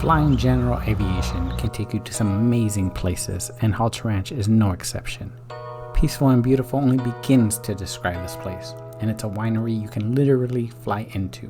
Flying general aviation can take you to some amazing places, and Halter Ranch is no exception. Peaceful and beautiful only begins to describe this place, and it's a winery you can literally fly into.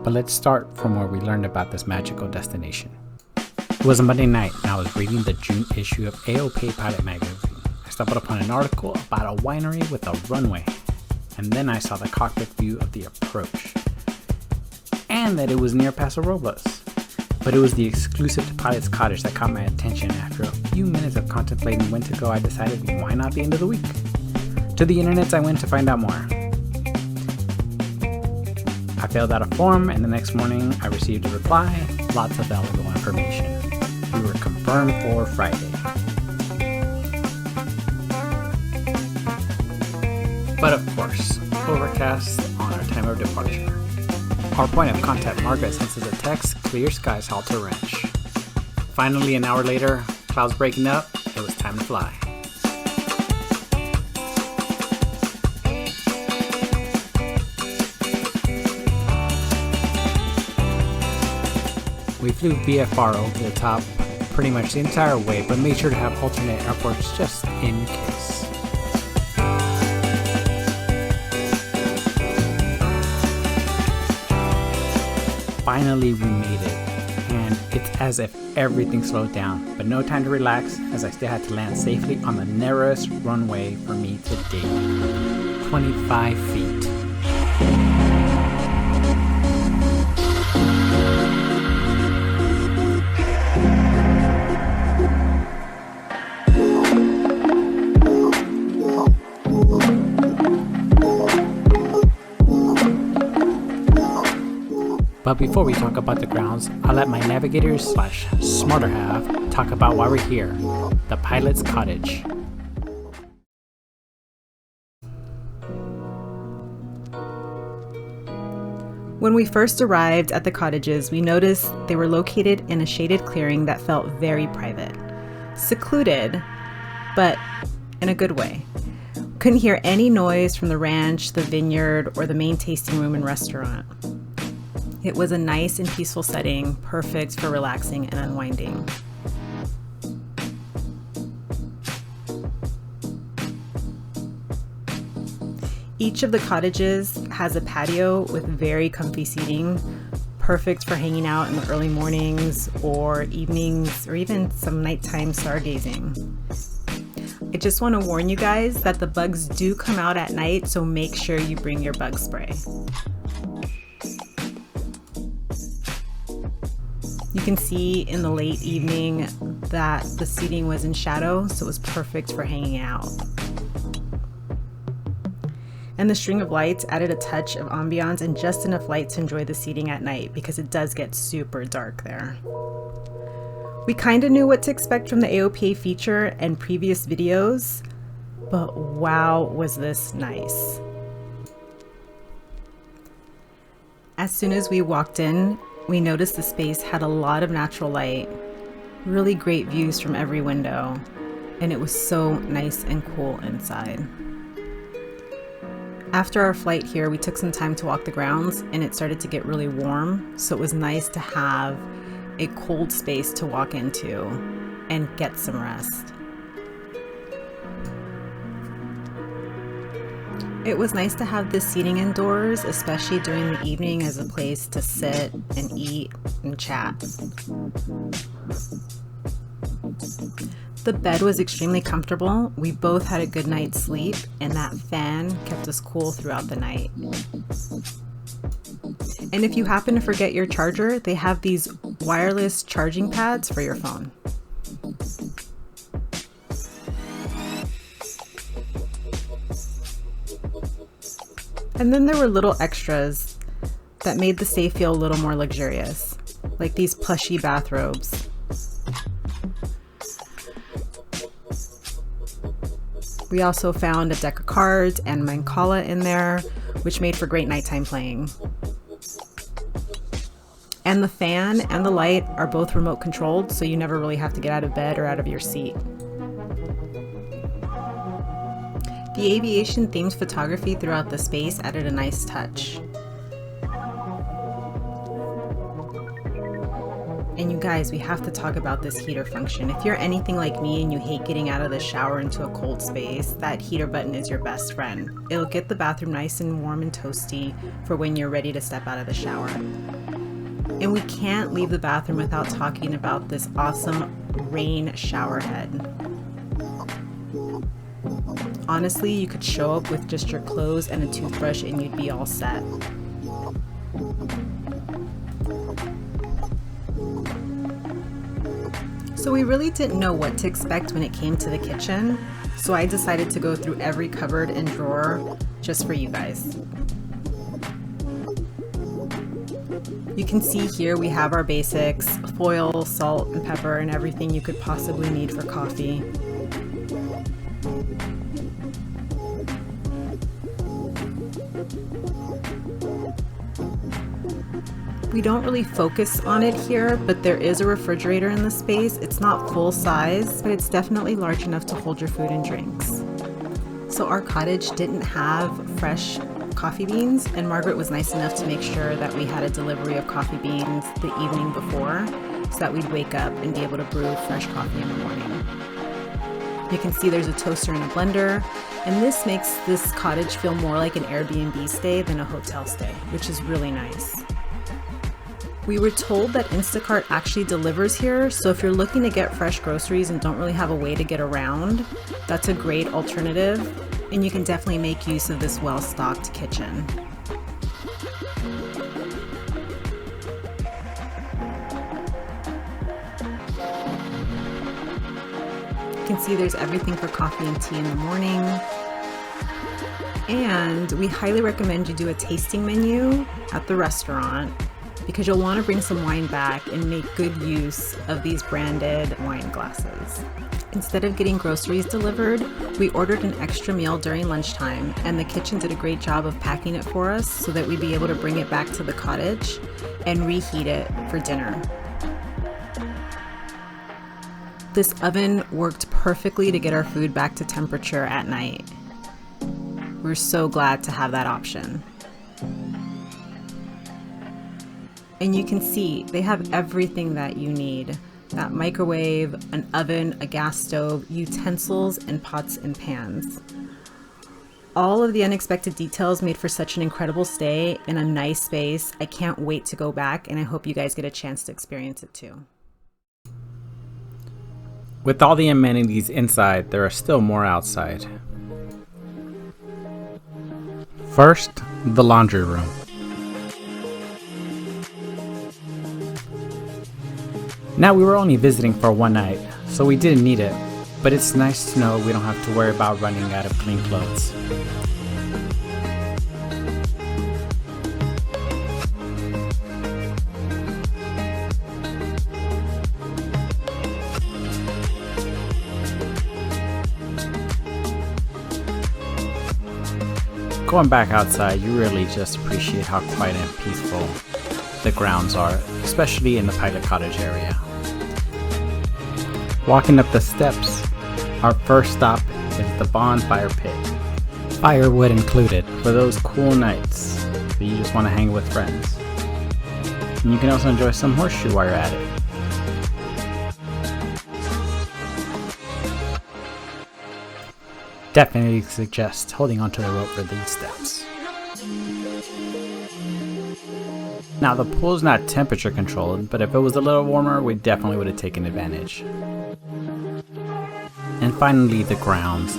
But let's start from where we learned about this magical destination. It was a Monday night, and I was reading the June issue of AOP Pilot magazine. I stumbled upon an article about a winery with a runway, and then I saw the cockpit view of the approach, and that it was near Paso Robles. But it was the exclusive to Pilot's Cottage that caught my attention. After a few minutes of contemplating when to go, I decided why not the end of the week? To the internets I went to find out more. I filled out a form, and the next morning I received a reply, lots of valuable information. We were confirmed for Friday. But of course, overcast on our time of departure. Our point of contact, Margaret, sends us a text, clear skies, Halter Ranch. Finally, an hour later, clouds breaking up, it was time to fly. We flew VFR over the top pretty much the entire way, but made sure to have alternate airports just in case. Finally, we made it, and it's as if everything slowed down, but no time to relax, as I still had to land safely on the narrowest runway for me to date, 25 feet. But before we talk about the grounds, I'll let my navigators / smarter half talk about why we're here, the Pilot's Cottage. When we first arrived at the cottages, we noticed they were located in a shaded clearing that felt very private. Secluded, but in a good way. Couldn't hear any noise from the ranch, the vineyard, or the main tasting room and restaurant. It was a nice and peaceful setting, perfect for relaxing and unwinding. Each of the cottages has a patio with very comfy seating, perfect for hanging out in the early mornings or evenings or even some nighttime stargazing. I just want to warn you guys that the bugs do come out at night, so make sure you bring your bug spray. You can see in the late evening that the seating was in shadow, so it was perfect for hanging out. And the string of lights added a touch of ambiance and just enough light to enjoy the seating at night, because it does get super dark there. We kind of knew what to expect from the AOPA feature and previous videos, but wow, was this nice. As soon as we walked in, we noticed the space had a lot of natural light, really great views from every window, and it was so nice and cool inside. After our flight here, we took some time to walk the grounds, and it started to get really warm, so it was nice to have a cold space to walk into and get some rest. It was nice to have this seating indoors, especially during the evening, as a place to sit and eat and chat. The bed was extremely comfortable. We both had a good night's sleep, and that fan kept us cool throughout the night. And if you happen to forget your charger, they have these wireless charging pads for your phone. And then there were little extras that made the stay feel a little more luxurious, like these plushy bathrobes. We also found a deck of cards and Mancala in there, which made for great nighttime playing. And the fan and the light are both remote controlled, so you never really have to get out of bed or out of your seat. The aviation themed photography throughout the space added a nice touch. And And you guys, we have to talk about this heater function. If you're anything like me and you hate getting out of the shower into a cold space, that heater button is your best friend. It'll get the bathroom nice and warm and toasty for when you're ready to step out of the shower. And we can't leave the bathroom without talking about this awesome rain shower head. Honestly, you could show up with just your clothes and a toothbrush and you'd be all set. So we really didn't know what to expect when it came to the kitchen, so I decided to go through every cupboard and drawer just for you guys. You can see here we have our basics: foil, salt, and pepper, and everything you could possibly need for coffee. We don't really focus on it here, but there is a refrigerator in the space. It's not full size, but it's definitely large enough to hold your food and drinks. So our cottage didn't have fresh coffee beans, and Margaret was nice enough to make sure that we had a delivery of coffee beans the evening before, so that we'd wake up and be able to brew fresh coffee in the morning. You can see there's a toaster and a blender, and this makes this cottage feel more like an Airbnb stay than a hotel stay, which is really nice. We were told that Instacart actually delivers here, so if you're looking to get fresh groceries and don't really have a way to get around, that's a great alternative, and you can definitely make use of this well-stocked kitchen. You can see there's everything for coffee and tea in the morning. And we highly recommend you do a tasting menu at the restaurant, because you'll want to bring some wine back and make good use of these branded wine glasses. Instead of getting groceries delivered, we ordered an extra meal during lunchtime, and the kitchen did a great job of packing it for us so that we'd be able to bring it back to the cottage and reheat it for dinner. This oven worked perfectly to get our food back to temperature at night. We're so glad to have that option. And you can see they have everything that you need: that microwave, an oven, a gas stove, utensils, and pots and pans. All of the unexpected details made for such an incredible stay in a nice space. I can't wait to go back, and I hope you guys get a chance to experience it too. With all the amenities inside, there are still more outside. First, the laundry room. Now, we were only visiting for one night, so we didn't need it, but it's nice to know we don't have to worry about running out of clean clothes. Going back outside, you really just appreciate how quiet and peaceful the grounds are, especially in the Pilot Cottage area. Walking up the steps, our first stop is the bonfire pit. Firewood included for those cool nights that you just want to hang with friends. And you can also enjoy some horseshoe while you're at it. Definitely suggest holding onto the rope for these steps. Now, the pool's not temperature controlled, but if it was a little warmer, we definitely would have taken advantage. And finally, the grounds.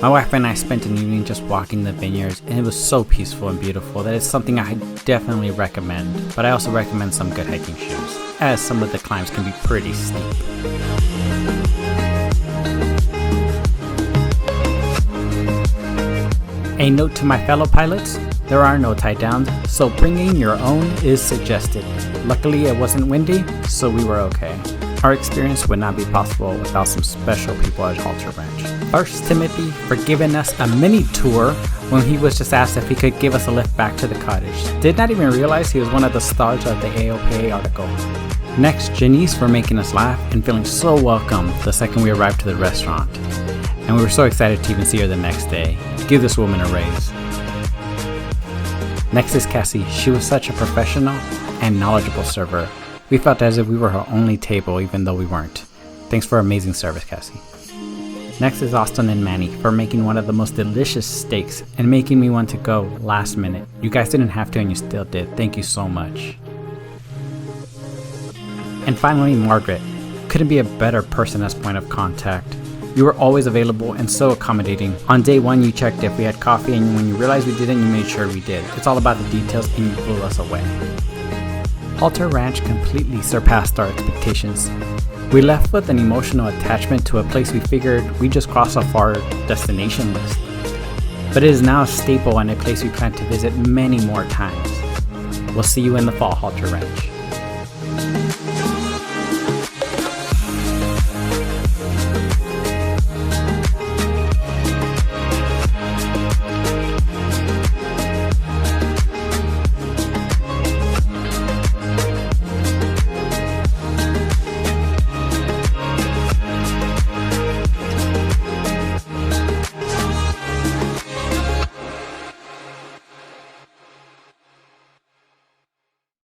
My wife and I spent an evening just walking the vineyards, and it was so peaceful and beautiful that it's something I definitely recommend, but I also recommend some good hiking shoes, as some of the climbs can be pretty steep. A note to my fellow pilots: there are no tie downs, so bringing your own is suggested. Luckily, it wasn't windy, so we were okay. Our experience would not be possible without some special people at Halter Ranch. First, Timothy for giving us a mini tour when he was just asked if he could give us a lift back to the cottage. Did not even realize he was one of the stars of the AOPA article. Next, Janice for making us laugh and feeling so welcome the second we arrived to the restaurant. And we were so excited to even see her the next day. Give this woman a raise. Next is Cassie. She was such a professional and knowledgeable server. We felt as if we were her only table even though we weren't. Thanks for amazing service, Cassie. Next is Austin and Manny for making one of the most delicious steaks and making me want to go last minute. You guys didn't have to and you still did. Thank you so much. And finally, Margaret. Couldn't be a better person as point of contact. You were always available and so accommodating. On day one, you checked if we had coffee, and when you realized we didn't, you made sure we did. It's all about the details and you blew us away. Halter Ranch completely surpassed our expectations. We left with an emotional attachment to a place we figured we just crossed off our destination list. But it is now a staple and a place we plan to visit many more times. We'll see you in the fall, Halter Ranch.